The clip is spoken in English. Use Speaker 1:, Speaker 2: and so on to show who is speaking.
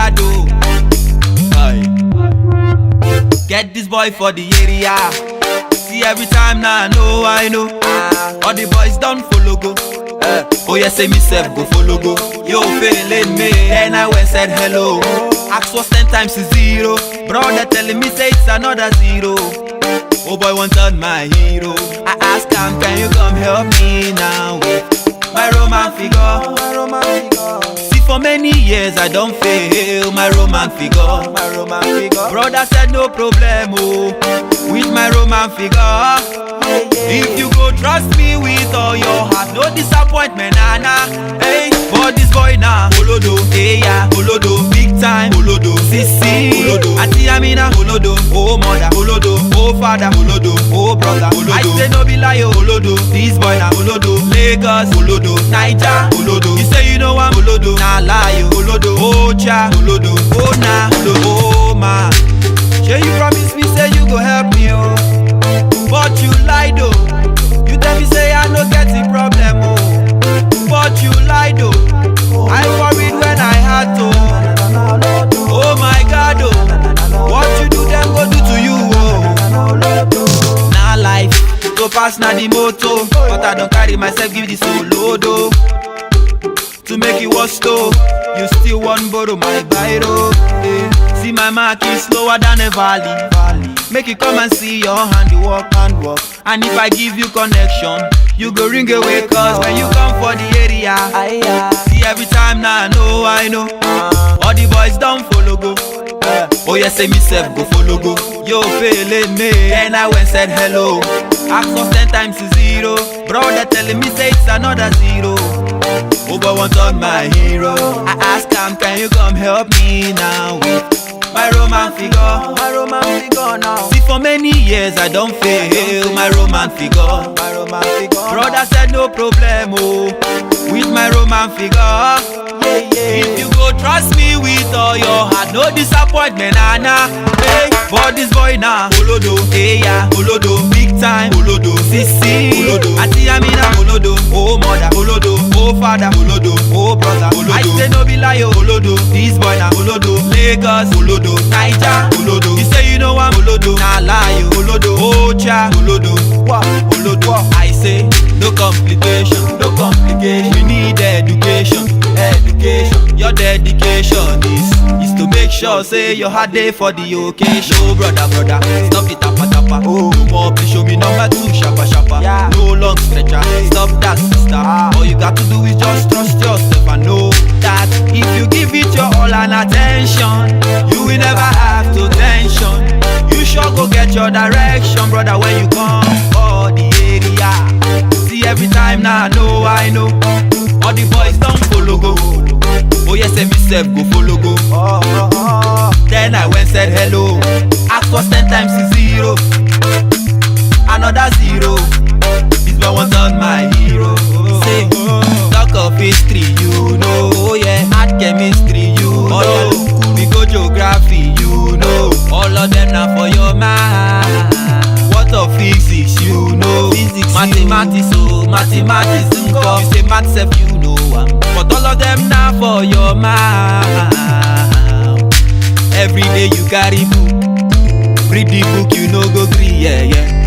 Speaker 1: God, oh. Aye. Get this boy for the area. See every time now, I know. All the boys don't follow go. Oh yeah, say me self go follow go. Yo, feeling me. Then I went said hello. Ask was 10 times is 0. Brother telling me say it's another 0. Oh boy wanted my hero. I asked him, can you come help me now with my Roman figure? See for many years I don't fail my Roman figure. Brother said no problem, oh, with my Roman figure. If you go trust me with all your heart, no disappointment, nana. Hey, but this boy now, Olodo, hey yeah, Olodo, big time, Olodo, sissy, Olodo, Auntie Amina, Olodo, oh mother, Olodo, oh father, Olodo, oh brother, Olodo. I say no be lie, Olodo, this boy now, Olodo, Lagos, Olodo, Niger, Olodo. You say you know I'm Olodo, nah lie, Olodo, oh cha, Olodo, oh nah, Olodo, oh man. Sure you promise me say you go help me, oh. But you lied, oh. You tell me say I no get the problem, oh. But you lied, oh. I worried when I had to. Oh my God, oh. What you do them go do to you, oh. Now life go pass na the moto, but I don't carry myself give the solo though. To make it worse though, you still want borrow my biro. See my mark is slower than a valley. Make you come and see your handiwork. And if I give you connection, you go ring away, cause when you come for the area, see every time now I know. All the boys don't follow go. Oh yeah, say me self go follow go. Yo, feeling me. Then I went said hello. Ask us 10 times is 0. Brother telling me say it's another 0. Oh boy want on my hero. I asked him, can you come help me now with my Roman figure? Now. See for many years I don't fail my Roman figure. Brother said no problem, oh, with my Roman figure. If you go trust me with all your heart, no disappointment, nana. Hey, but this boy now, Olodo, hey yeah, Olodo, big time, Olodo, sissy, Olodo, Auntie Amina, Olodo, oh mother, Olodo, oh father, Olodo, oh brother, Olodo. I say no be lie, Olodo, this boy now, Olodo, Lagos, Olodo, Niger, Olodo. You say you know I'm Olodo, nah lie, Olodo, oh cha, Olodo, what, Olodo. I say no complication, you need education. Your dedication is to make sure say your hard day for the occasion. Oh brother, stop the tapa. Oh, no more please show me number 2, sharpa. Yeah. No long stretcher, stop that sister. All you got to do is just trust yourself and know that if you give it your all and attention, you will never have to tension. You sure go get your direction, brother, when you come for the area. See every time now I know. All the boys don't follow go. Oh yes, say me self go follow go. Then I went said hello. Ask was 10 times is 0. Another 0. This boy was on my hero. Say, talk of history, you know. Oh yeah, art chemistry, you know. We go geography, you know. All of them now for your mind. What of physics, you know. Physics, mathematics, oh, mathematics, you say math self, you know. But all of them now for your mind. Every day you carry book. Read the book, you know go green, yeah.